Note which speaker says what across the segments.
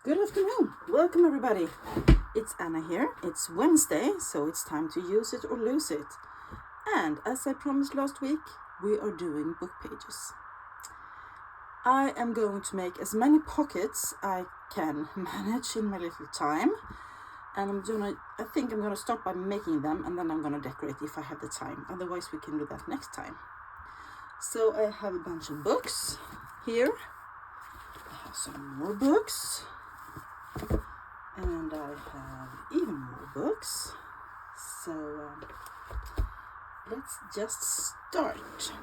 Speaker 1: Good afternoon. Welcome everybody. It's Anna here. It's Wednesday, so it's time to use it or lose it. And as I promised last week, we are doing book pages. I am going to make as many pockets I can manage in my little time. And I think I'm gonna start by making them, and then I'm gonna decorate if I have the time. Otherwise we can do that next time. So I have a bunch of books here. I have some more books. And I have even more books. So let's just start.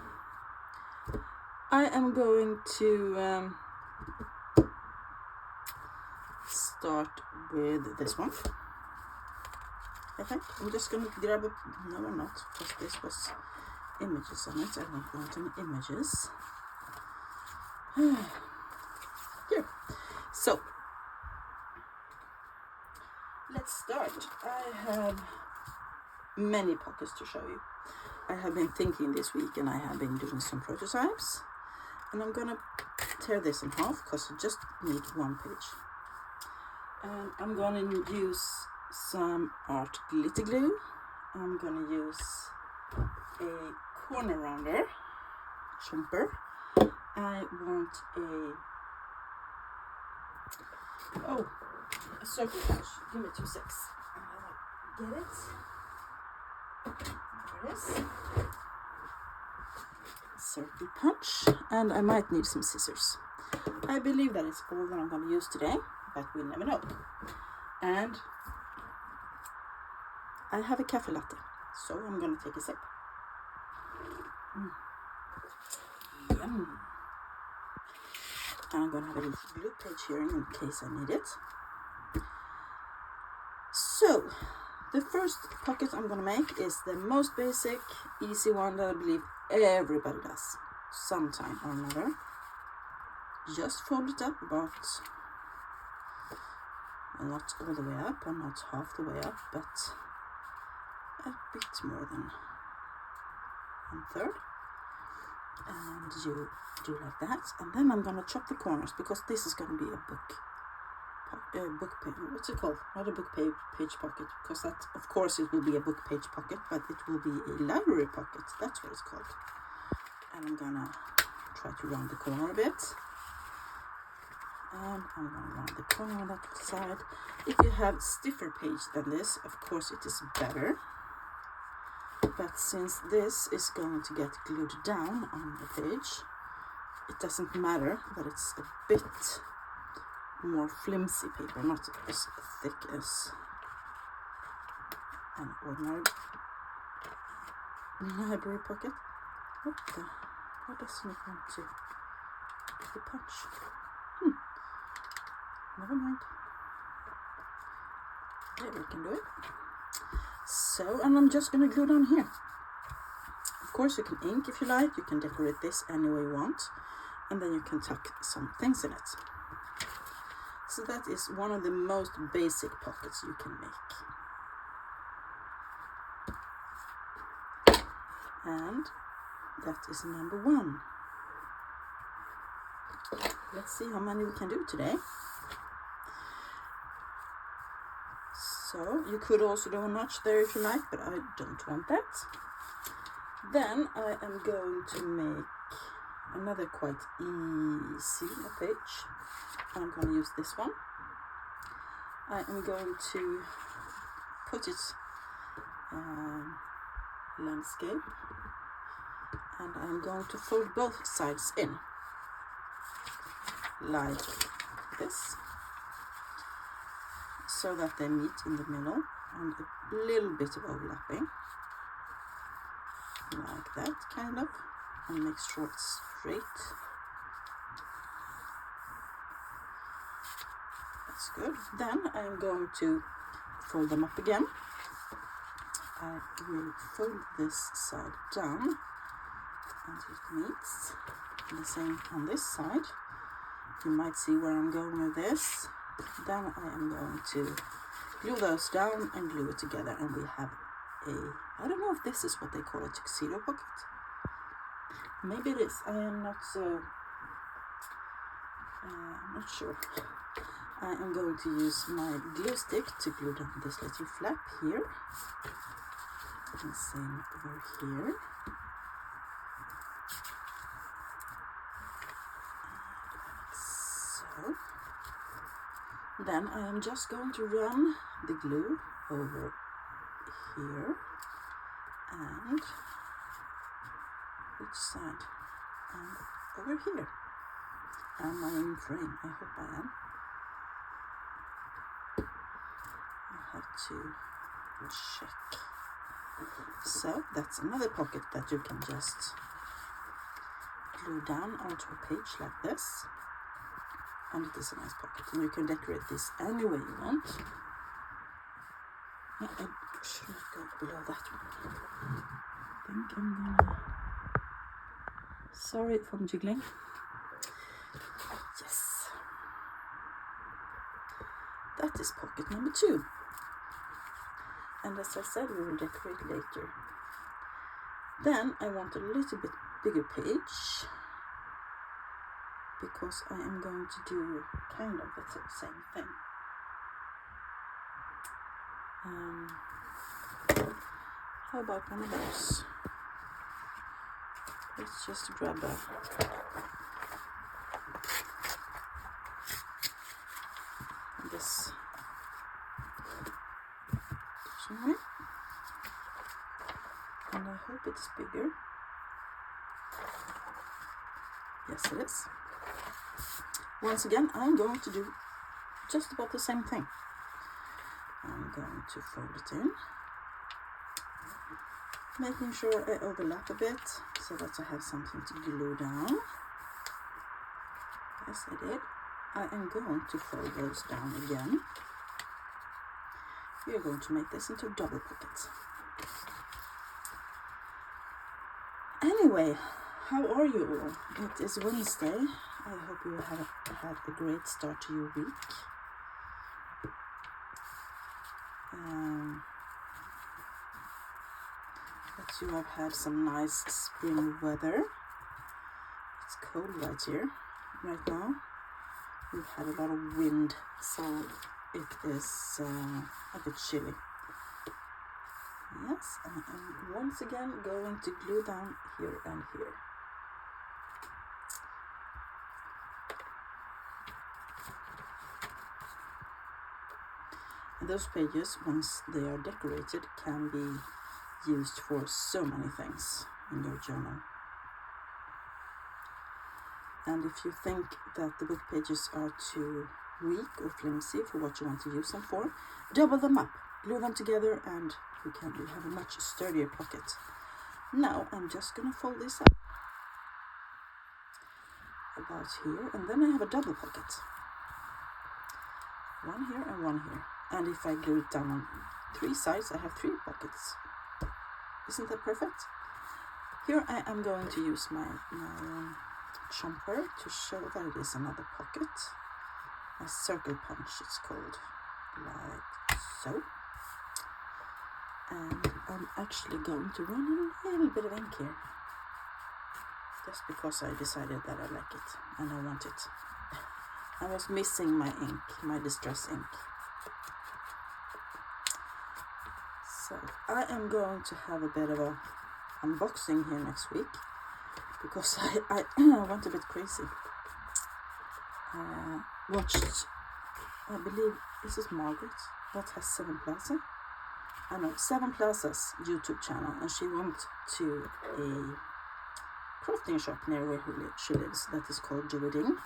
Speaker 1: I am going to start with this one. I think I'm just going to grab a... No, I'm not, because this was images on it. I don't want any images. Here. So, let's start. I have many pockets to show you. I have been thinking this week and I have been doing some prototypes. And I'm going to tear this in half because I just need one page. And I'm going to use some art glitter glue. I'm going to use a corner rounder, jumper. I want a circle punch. Give me 2 seconds. Get it. There it is. Circle punch. And I might need some scissors. I believe that is all that I'm going to use today, but we never know. And I have a cafe latte, so I'm going to take a sip. Yum. I'm going to have a little glue page here in case I need it. So, the first pocket I'm going to make is the most basic, easy one that I believe everybody does sometime or another. Just fold it up about, well, not all the way up and not half the way up, but a bit more than 1/3. And you do like that, and then I'm going to chop the corners because this is going to be a book page. What's it called? Not a book page pocket, because that, of course, it will be a book page pocket, but it will be a library pocket. That's what it's called. And I'm gonna try to round the corner a bit. And I'm gonna round the corner on that side. If you have stiffer page than this, of course it is better. But since this is going to get glued down on the page, it doesn't matter that it's a bit more flimsy paper, not as thick as an ordinary library pocket. Why doesn't it want to do the punch? Never mind. There, we can do it. So, and I'm just going to glue down here. Of course, you can ink if you like. You can decorate this any way you want. And then you can tuck some things in it. So that is one of the most basic pockets you can make. And that is number 1. Let's see how many we can do today. So you could also do a notch there if you like, but I don't want that. Then I am going to make another quite easy page. I'm going to use this one. I am going to put it landscape, and I'm going to fold both sides in like this, so that they meet in the middle and a little bit of overlapping, like that kind of, and make sure it's straight. That's good. Then I'm going to fold them up again. I will fold this side down and it meets. The same on this side. You might see where I'm going with this. Then I am going to glue those down and glue it together, and we have I don't know if this is what they call a tuxedo pocket. Maybe it is. I am not so I'm not sure. I am going to use my glue stick to glue down this little flap here. And same over here. So, then I am just going to run the glue over here and which side? And over here. Am I in frame? I hope I am. I have to check. So that's another pocket that you can just glue down onto a page like this. And it is a nice pocket. And you can decorate this any way you want. I should not go below that one. I think I'm gonna... Sorry if I'm jiggling. Yes. That is pocket number 2. And as I said, we will decorate later. Then I want a little bit bigger page because I am going to do kind of the same thing. How about one of those? Let's just grab this somewhere, and I hope it's bigger. Yes, it is. Once again, I'm going to do just about the same thing. I'm going to fold it in, making sure I overlap a bit so that I have something to glue down. Yes, I did. I am going to fold those down again. We are going to make this into a double pocket. Anyway, how are you all? It is Wednesday. I hope you have had a great start to your week. That you have had some nice spring weather. It's cold right here, right now. We've had a lot of wind, so it is a bit chilly. Yes, and I'm once again going to glue down here and here. And those pages, once they are decorated, can be used for so many things in your journal. And if you think that the book pages are too weak or flimsy for what you want to use them for, double them up, glue them together, and you have a much sturdier pocket. Now I'm just going to fold this up about here, and then I have a double pocket. One here and one here. And if I glue it down on 3 sides, I have 3 pockets. Isn't that perfect? Here I am going to use my chomper to show that it is another pocket. A circle punch it's called, like so. And I'm actually going to run a little bit of ink here, just because I decided that I like it and I want it. I was missing my ink, my distress ink. So I am going to have a bit of a unboxing here next week, because I went a bit crazy. Watched, I believe this is Margaret, that has 7 Plaza. I know, 7 Plaza's YouTube channel, and she went to a crafting shop near where she lives that is called Jewelling.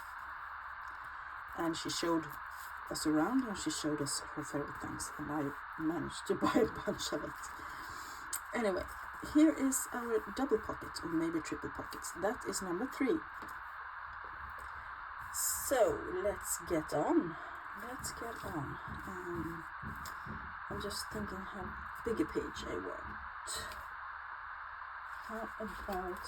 Speaker 1: And she showed us around, and she showed us her favorite things, and I managed to buy a bunch of it. Anyway, here is our double pocket, or maybe triple pockets. That is number 3. So let's get on. I'm just thinking how big a page I want. How about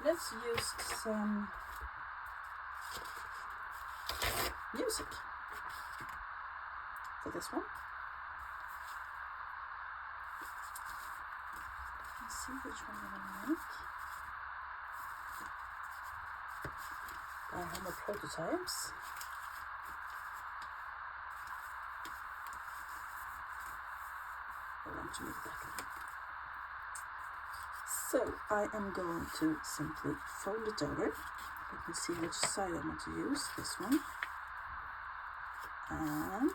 Speaker 1: let's use some music for this one. Let's see which one I want to make. I have my prototypes. I want to make that. So I am going to simply fold it over. Let me see which side I want to use. This one. And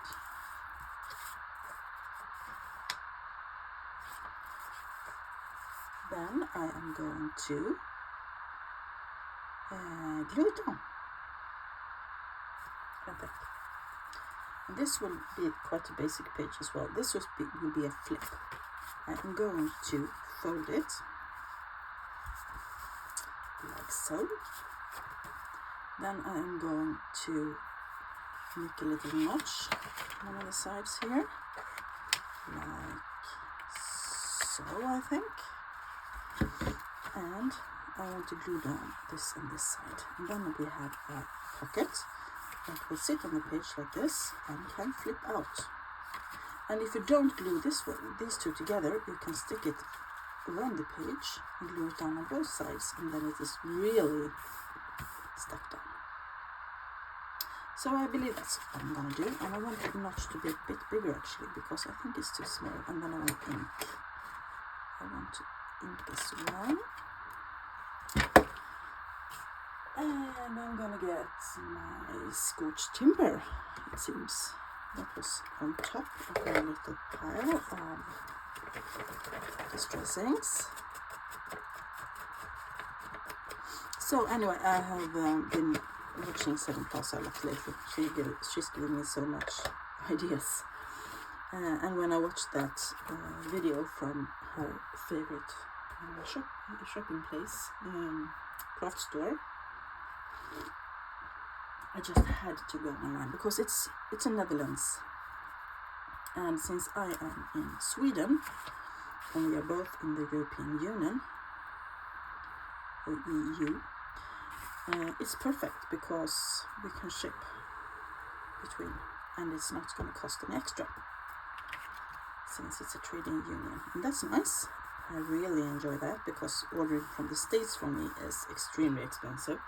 Speaker 1: then I am going to glue it on. Like that. And this will be quite a basic page as well. This will be a flip. I am going to fold it like so. Then I am going to make a little notch on one of the sides here, like so, I think. And I want to glue down this and this side. And then we have a pocket that will sit on the page like this and can flip out. And if you don't glue these two together, you can stick it around the page and glue it down on both sides, and then it is really stuck down. So I believe that's what I'm going to do, and I want the notch to be a bit bigger actually, because I think it's too small. And then I want ink. I want to ink this one. And I'm going to get my scorched timber, it seems. That was on top of my little pile of distressings. So anyway, I have been watching Seven Plus a lot lately. She's giving me so much ideas. And when I watched that video from her favorite shopping place, craft store, I just had to go online because it's in Netherlands, and since I am in Sweden and we are both in the European Union or EU, it's perfect because we can ship between, and it's not going to cost any extra since it's a trading union, and that's nice. I really enjoy that because ordering from the States for me is extremely expensive,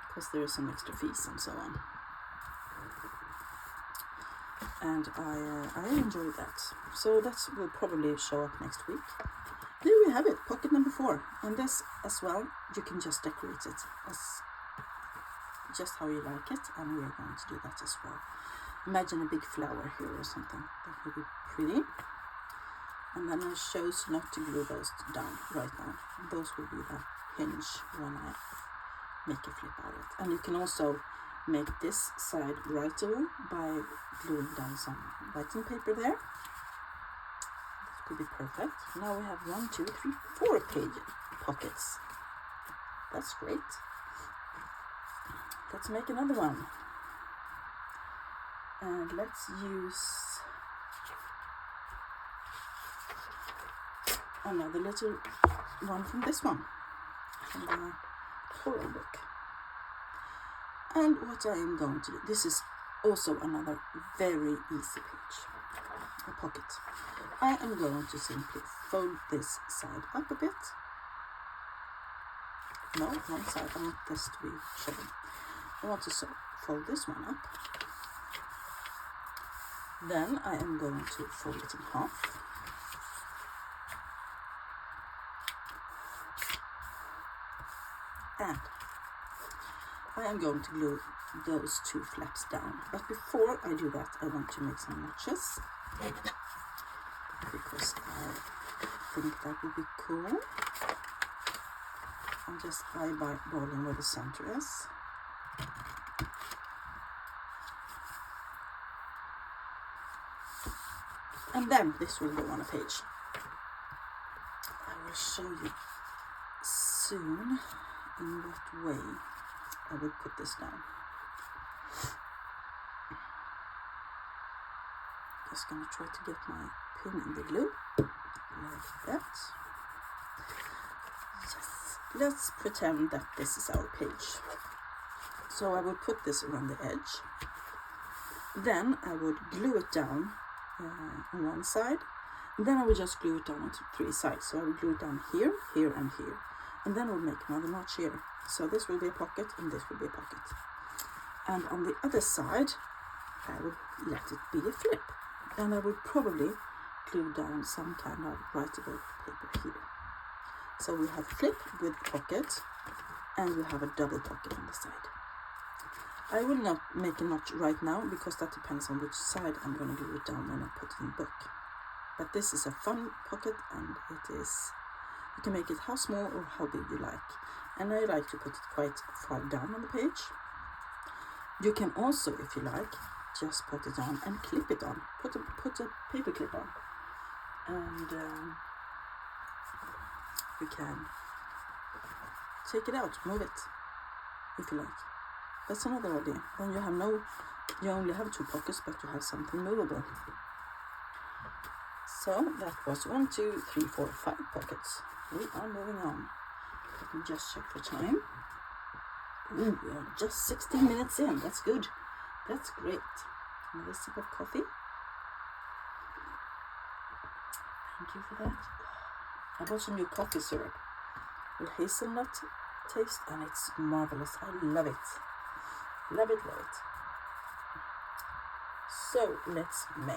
Speaker 1: because there is some extra fees and so on. And I enjoy that. So that will probably show up next week. There we have it, pocket number 4. And this as well, you can just decorate it as just how you like it. And we are going to do that as well. Imagine a big flower here or something. That would be pretty. And then I chose not to glue those down right now. Those will be the hinge when I make a flip out of it. And you can also make this side writable by gluing down some writing paper there. That could be perfect. Now we have 1, 2, 3, 4 page pockets. That's great. Let's make another one. And let's use another little one from this one, from the horror book. And what I am going to do, this is also another very easy page, a pocket. I am going to simply fold this side up a bit. No, one side, I want this to be shown. I want to fold this one up. Then I am going to fold it in half. And I am going to glue those 2 flaps down. But before I do that, I want to make some notches, because I think that would be cool. I'm just eyeballing where the center is. And then this will go on a page. I will show you soon in what way I will put this down. Just gonna try to get my pin in the glue, like that. Yes, let's pretend that this is our page. So I will put this around the edge. Then I would glue it down on one side. And then I will just glue it down onto 3 sides. So I will glue it down here, here, and here. And then we'll make another notch here. So this will be a pocket and this will be a pocket. And on the other side, I would let it be a flip. And I would probably glue down some kind of writable paper here. So we have a flip with pocket, and we have a double pocket on the side. I will not make a notch right now because that depends on which side I'm going to glue it down when I put it in the book. But this is a fun pocket, and it is, you can make it how small or how big you like. And I like to put it quite far down on the page. You can also, if you like, just put it on and clip it on. Put a paper clip on. And you can take it out, move it, if you like. That's another idea. Then you only have 2 pockets, but you have something movable. So that was 1, 2, 3, 4, 5 pockets. We are moving on. Let me just check the time. Ooh, we are just 16 minutes in. That's good. That's great. Another sip of coffee. Thank you for that. I bought some new coffee syrup with hazelnut taste, and it's marvelous. I love it. Love it, love it. So let's make.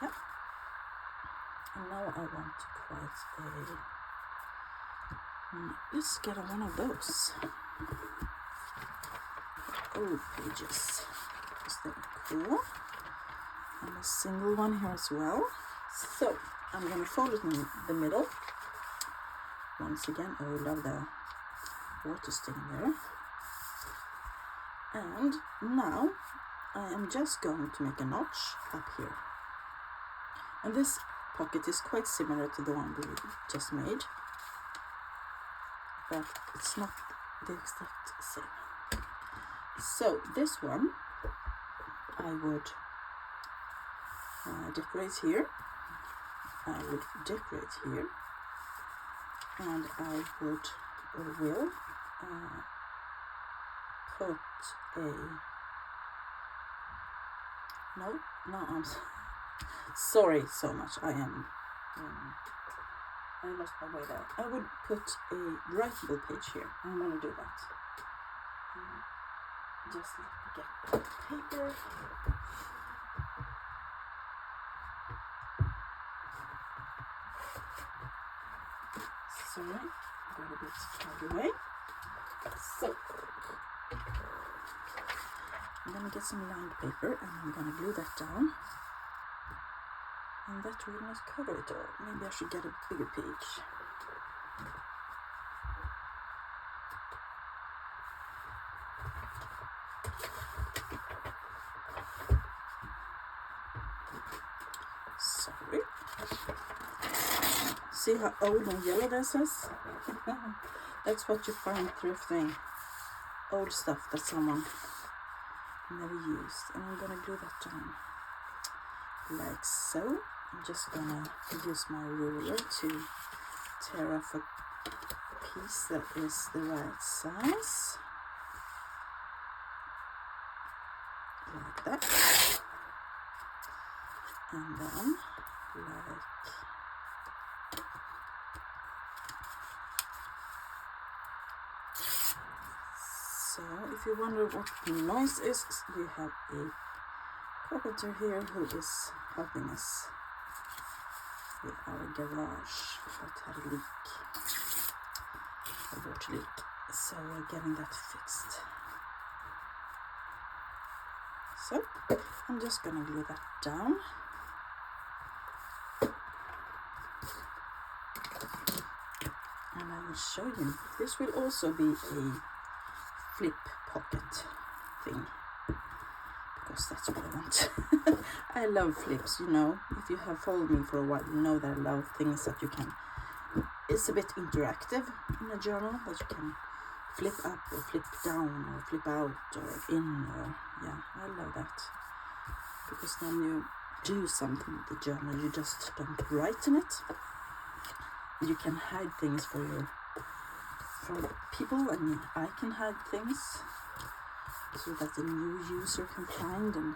Speaker 1: Yeah. And now I want quite a. Let's get one of those old pages. Is that cool? And a single one here as well. So I'm going to fold it in the middle. Once again, I love the water stain there. And now I am just going to make a notch up here. And this pocket is quite similar to the one we just made, but it's not the exact same. So this one I would decorate here. I would decorate here, and I would or will put a no I'm sorry so much. I lost my way there. I would put a writable page here. I'm going to do that. Just get paper. Sorry, got a bit carried away. So I'm going to get some lined paper and I'm going to glue that down. And that will not cover it all. Maybe I should get a bigger page. Sorry. See how old and yellow this is? That's what you find thrifting. Old stuff that someone never used. And I'm going to glue that down like so. I'm just going to use my ruler to tear off a piece that is the right size. Like that. And then like so. If you wonder what the noise is, we have a carpenter here who is helping us with our garage that had a leak, a water leak. So we're getting that fixed. So I'm just gonna glue that down. And I will show you. This will also be a flip pocket thing, because that's what I want. I love flips, you know. If you have followed me for a while, you know that I love things that you can, it's a bit interactive in a journal, that you can flip up or flip down or flip out or in, or yeah, I love that. Because then you do something with the journal, you just don't write in it. You can hide things from people, and I can hide things so that the new user can find and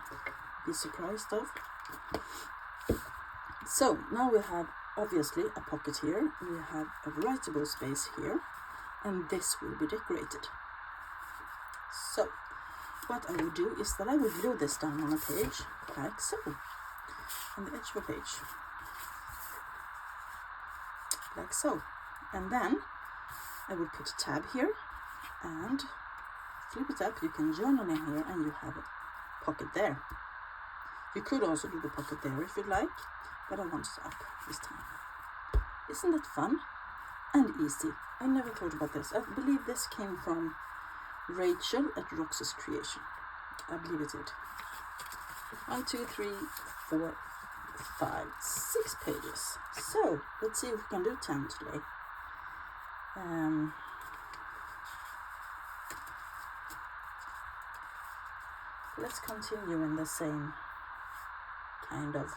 Speaker 1: be surprised of. So now we have obviously a pocket here, we have a writable space here, and this will be decorated. So what I would do is that I would glue this down on a page, like so, on the edge of a page, like so. And then I would put a tab here and flip it up. You can journal in here and you have a pocket there. You could also do the pocket there if you'd like, but I want it up this time. Isn't that fun and easy? I never thought about this. I believe this came from Rachel at Rox's Creation. I believe it did. 1, 2, 3, 4, 5, 6 pages. So let's see if we can do 10 today. Let's continue in the same kind of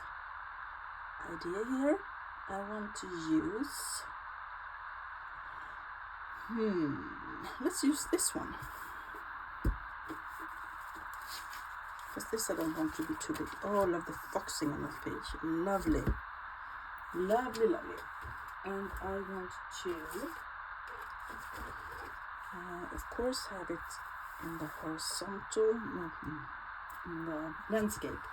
Speaker 1: idea here. I want to use let's use this one, because this I don't want to be too big. Oh, I love the foxing on that page. Lovely, lovely, lovely. And I want to of course have it in the horizontal, in the landscape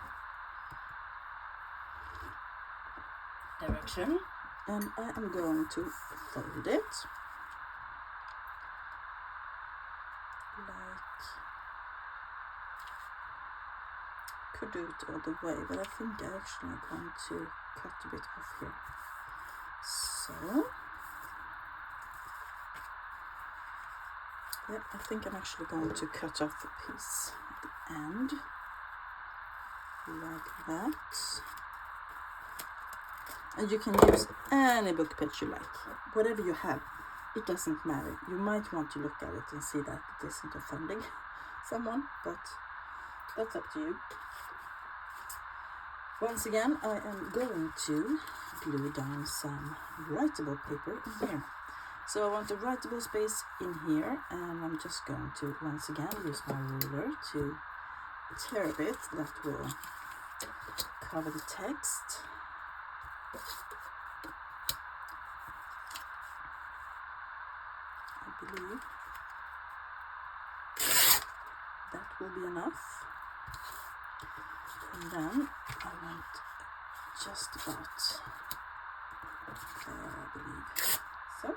Speaker 1: direction, and I am going to fold it like, could do it all the way, but I think I actually am going to cut a bit off here. So yeah, I think I'm actually going to cut off a piece at the end, like that. And you can use any book page you like, whatever you have, it doesn't matter. You might want to look at it and see that it isn't offending someone, but that's up to you. Once again, I am going to glue down some writable paper in here. So I want a writable space in here, and I'm just going to once again use my ruler to tear a bit that will cover the text. I believe that will be enough. And then I want just about there, I believe. So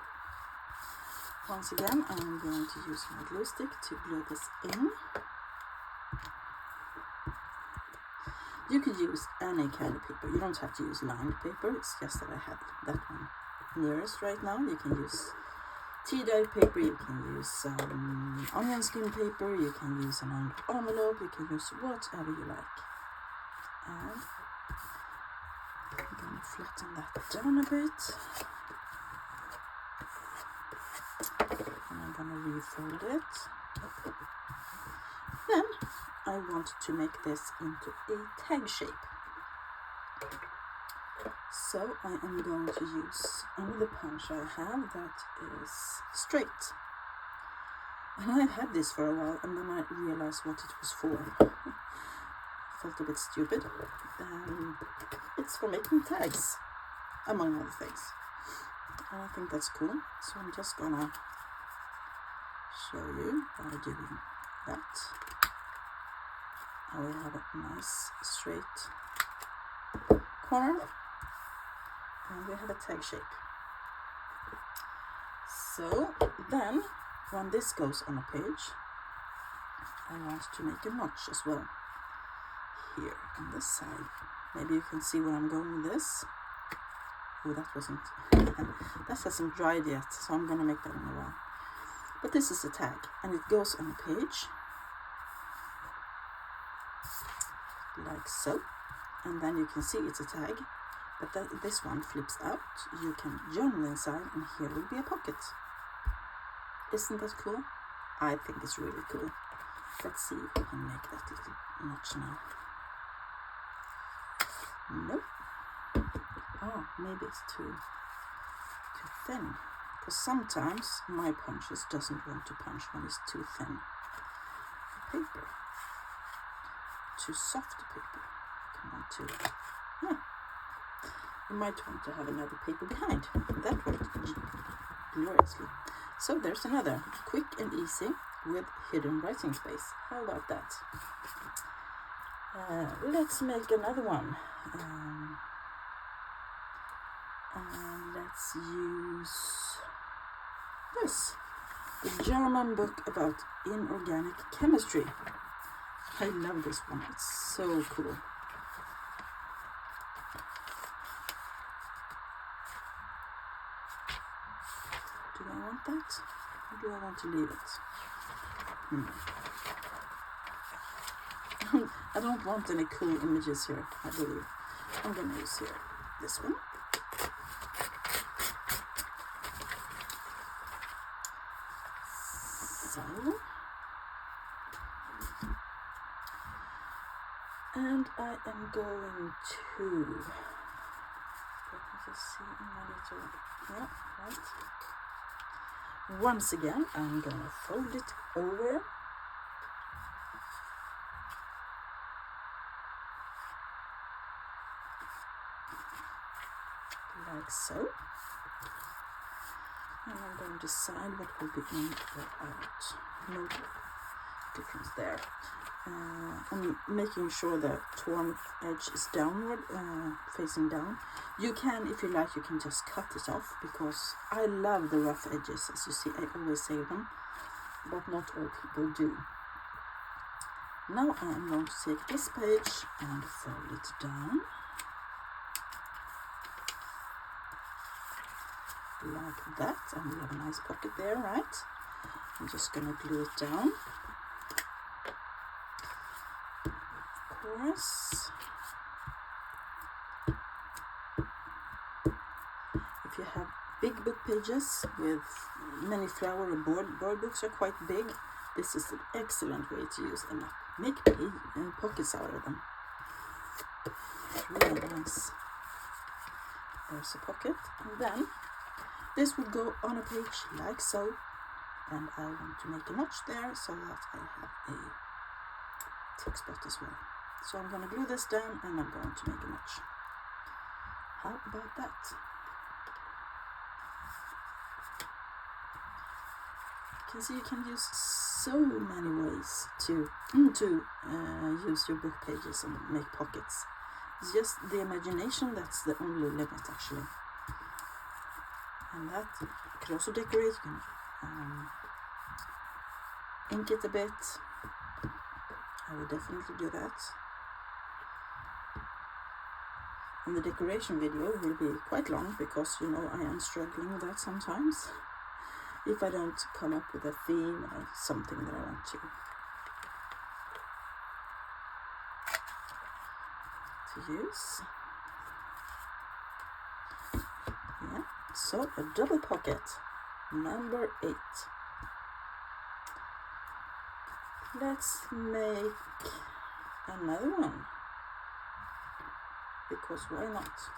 Speaker 1: once again, I'm going to use my glue stick to glue this in. You could use any kind of paper. You don't have to use lined paper. It's just that I have that one nearest right now. You can use tea-dye paper. You can use some onion skin paper. You can use an envelope. You can use whatever you like. And I'm going to flatten that down a bit. And I'm going to refold it. Then I want to make this into a tag shape. So I am going to use another punch I have that is straight. And I've had this for a while, and then I realized what it was for. Felt a bit stupid. It's for making tags, among other things. And I think that's cool. So I'm just gonna show you by doing that. And we have a nice straight corner, and we have a tag shape. So then when this goes on a page, I want to make a notch as well here on this side. Maybe you can see where I'm going with this. Oh, that wasn't that hasn't dried yet, so I'm gonna make that in a while. But this is a tag, and it goes on a page like so, and then you can see it's a tag, but this one flips out. You can journal inside, and here will be a pocket. Isn't that cool? I think it's really cool. Let's see if we can make that little notch now. Nope. Oh, maybe it's too thin, because sometimes my punches doesn't want to punch when it's too thin paper, too soft paper. Come on, too. Yeah. You might want to have another paper behind. That worked gloriously. So there's another, quick and easy with hidden writing space. How about that? Let's make another one. Let's use this. The German book about inorganic chemistry. I love this one. It's so cool. Do I want that? Or do I want to leave it? I don't want any cool images here, I believe. I'm going to use here this one. So. And I am going to, let me just see in my little, yeah, right. Once again, I'm going to fold it over. Like so. And I'm going to decide what will be in or out. No difference there. I'm making sure the torn edge is downward, facing down. You can, if you like, you can just cut it off, because I love the rough edges. As you see, I always say them, but not all people do. Now I am going to take this page and fold it down. Like that, and we have a nice pocket there, right? I'm just going to glue it down. Of course. If you have big book pages with many flower or board books are quite big, this is an excellent way to use them. Make pockets out of them. Really nice. There's a pocket, and then this would go on a page like so, and I want to make a notch there so that I have a tick spot as well. So I'm going to glue this down and I'm going to make a notch. How about that? You can see you can use so many ways to use your book pages and make pockets. It's just the imagination that's the only limit, actually. And that you can also decorate. You can ink it a bit. I would definitely do that. And the decoration video will be quite long, because you know I am struggling with that sometimes. If I don't come up with a theme or something that I want to use. Yeah. So a double pocket, number 8. Let's make another one, because why not?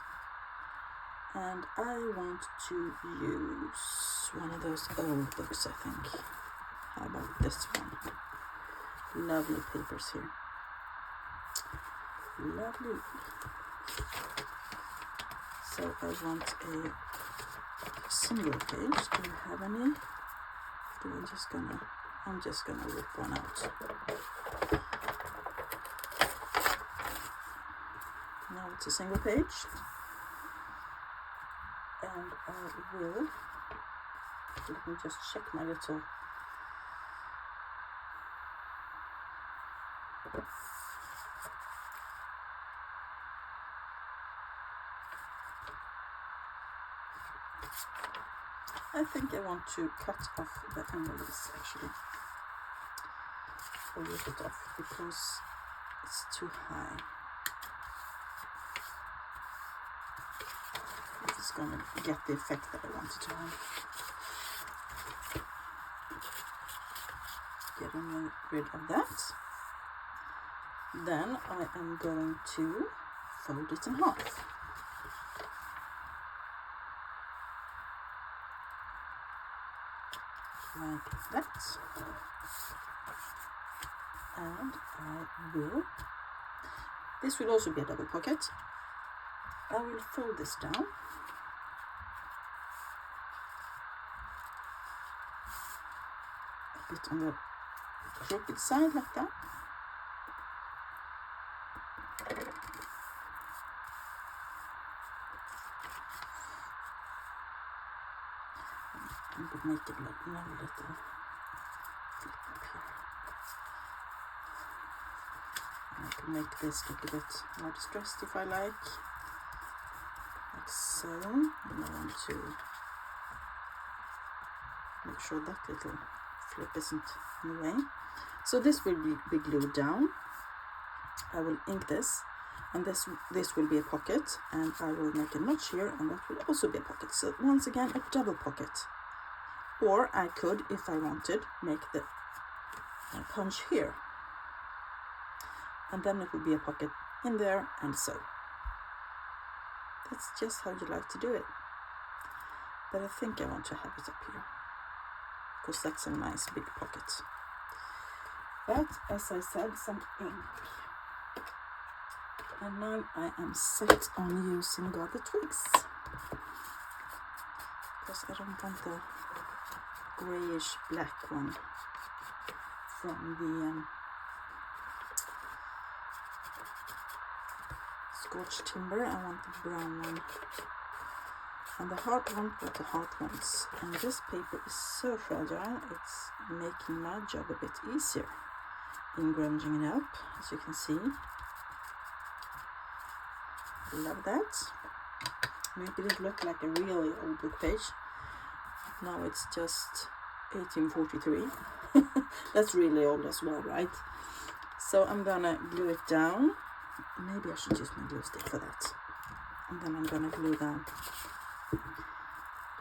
Speaker 1: And I want to use one of those old books, I think. How about this one? Lovely papers here. Lovely. So I want a single page. Do you have any? I'm just gonna rip one out. Now it's a single page, and I will, let me just check my little I think I want to cut off the envelopes, actually, or rip it off, because it's too high. It's going to get the effect that I want it to have. Getting rid of that. Then I am going to fold it in half. Like that. And I will, this will also be a double pocket. I will fold this down. A bit on the crooked side like that. I could make it like another little flip up here. I can make this look a bit more distressed if I like so. And I want to make sure that little flip isn't in the way. So this will be glued down. I will ink this, and this will be a pocket, and I will make a notch here, and that will also be a pocket. So once again, a double pocket. Or I could, if I wanted, make the punch here, and then it will be a pocket in there, and so. That's just how you like to do it. But I think I want to have it up here, because that's a nice big pocket. But as I said, some ink. And now I am set on using the twigs, because I don't want the grayish black one from the scorched timber. I want the brown one, and the hard one with the hard ones. And this paper is so fragile, it's making my job a bit easier in grunging it up, as you can see. Love that. Make it look like a really old book page. Now it's just 1843. That's really old as well, right? So I'm gonna glue it down. Maybe I should use my glue stick for that. And then I'm gonna glue down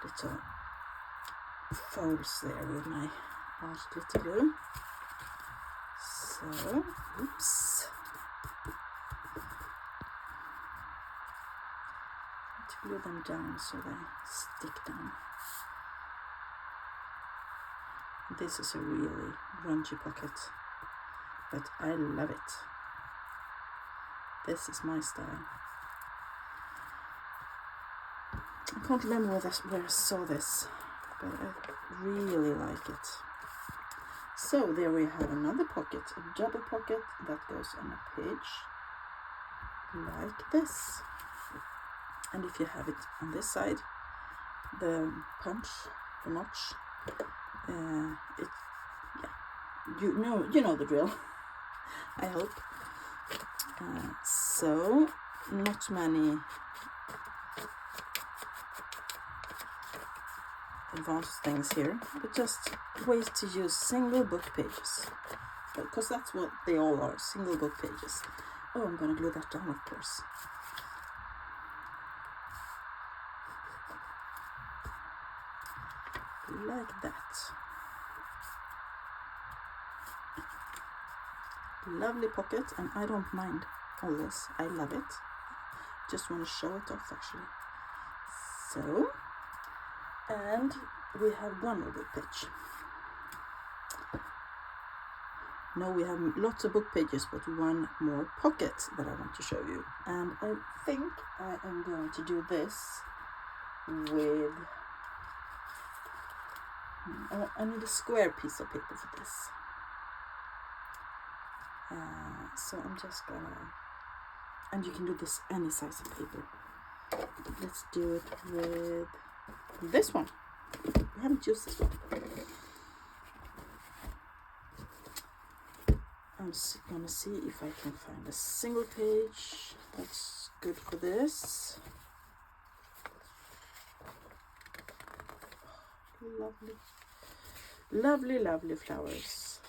Speaker 1: little folds there with my art glitter glue. So, oops. To glue them down so they stick down. This is a really grungy pocket, but I love it. This is my style. I can't remember where I saw this, but I really like it. So there we have another pocket, a double pocket that goes on a page like this. And if you have it on this side, the punch, the notch, you know the drill. I hope. So not many advanced things here, but just ways to use single book pages, because that's what they all are, single book pages. Oh, I'm gonna glue that down, of course. Like that. Lovely pocket, and I don't mind all this. I love it. Just want to show it off, actually. So, and we have one more book page. No, we have lots of book pages, but one more pocket that I want to show you. And I think I am going to do this with... Oh, I need a square piece of paper for this. So I'm just gonna... And you can do this any size of paper. Let's do it with this one. We haven't used this one. I'm gonna see if I can find a single page that's good for this. Lovely, lovely, lovely flowers.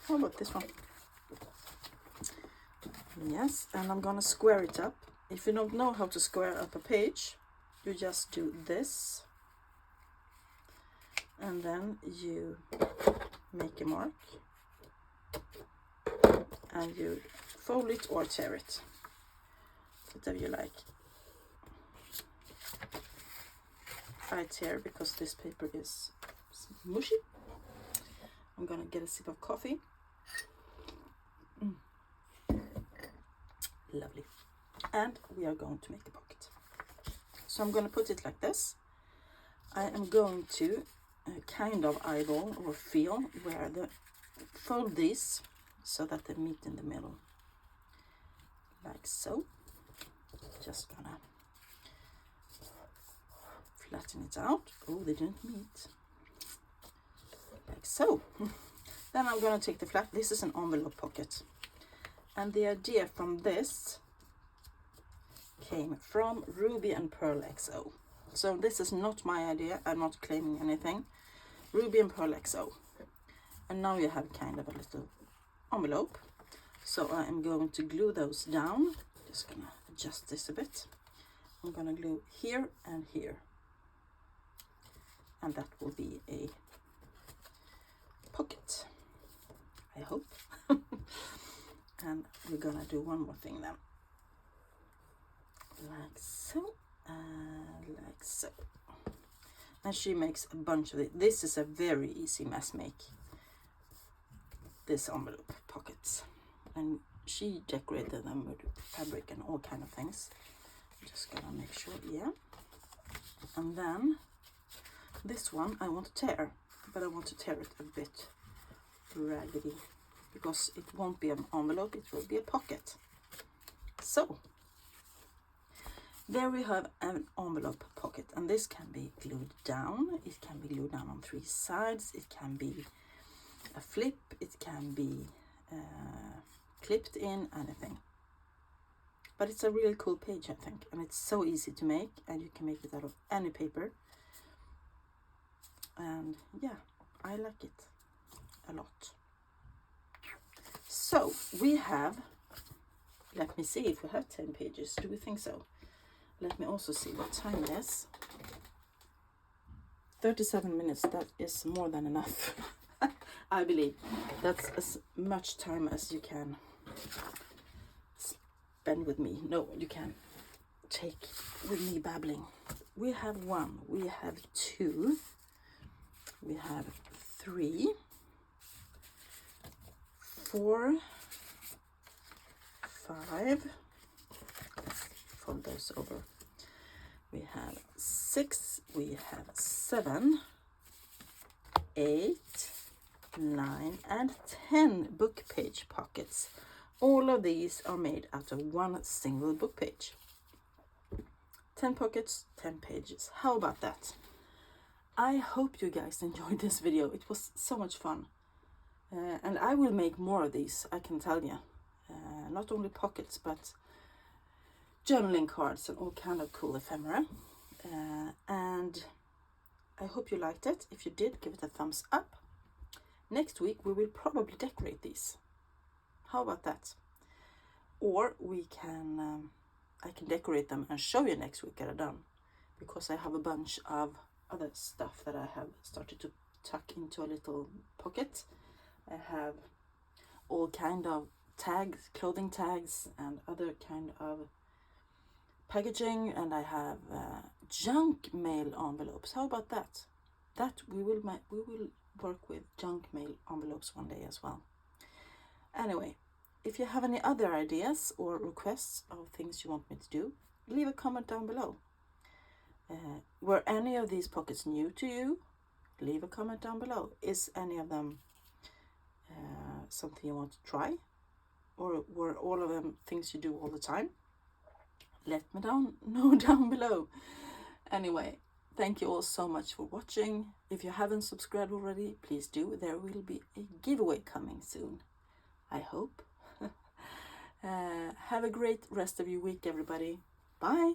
Speaker 1: How about this one? Yes, and I'm gonna square it up. If you don't know how to square up a page, you just do this, and then you make a mark, and you fold it or tear it, whatever you like. I tear because this paper is mushy. I'm gonna get a sip of coffee. Lovely. And we are going to make a pocket. So I'm going to put it like this. I am going to kind of eyeball or feel where the fold these so that they meet in the middle, like so. Just gonna flatten it out. Oh, they didn't meet, like so. Then I'm gonna take the flat. This is an envelope pocket, and the idea from this came from Ruby and Pearl XO. So this is not my idea. I'm not claiming anything. Ruby and Pearl XO. And now you have kind of a little envelope. So I am going to glue those down. Just gonna adjust this a bit. I'm gonna glue here and here. And that will be a pocket, I hope. And we're gonna do one more thing then. Like so, and like so. And she makes a bunch of it. This is a very easy mess make, this envelope pockets. And she decorated them with fabric and all kind of things. Just gonna make sure, yeah. And then this one I want to tear, but I want to tear it a bit raggedy because it won't be an envelope, it will be a pocket. So there we have an envelope pocket, and this can be glued down. It can be glued down on 3 sides. It can be a flip. It can be clipped in, anything. But it's a really cool page, I think, and it's so easy to make, and you can make it out of any paper. And yeah, I like it a lot. So we have, let me see if we have 10 pages. Do we think so? Let me also see what time it is. 37 minutes, that is more than enough. I believe that's as much time as you can spend with me. No, you can take with me babbling. We have 1, we have 2, we have 3, 4, 5, fold those over. We have 6, we have 7, 8, 9, and 10 book page pockets. All of these are made out of one single book page. 10 pockets, 10 pages. How about that? I hope you guys enjoyed this video. It was so much fun. And I will make more of these, I can tell you. Not only pockets, but journaling cards and all kind of cool ephemera. And I hope you liked it. If you did, give it a thumbs up. Next week we will probably decorate these. How about that? Or we can, I can decorate them and show you next week that I'm done, because I have a bunch of other stuff that I have started to tuck into a little pocket. I have all kind of tags, clothing tags, and other kind of packaging, and I have junk mail envelopes. How about that? That we will work with junk mail envelopes one day as well. Anyway, if you have any other ideas or requests of things you want me to do, leave a comment down below. Were any of these pockets new to you? Leave a comment down below. Is any of them something you want to try? Or were all of them things you do all the time? Let me know down below. Anyway, thank you all so much for watching. If you haven't subscribed already, please do. There will be a giveaway coming soon, I hope. Have a great rest of your week, everybody. Bye.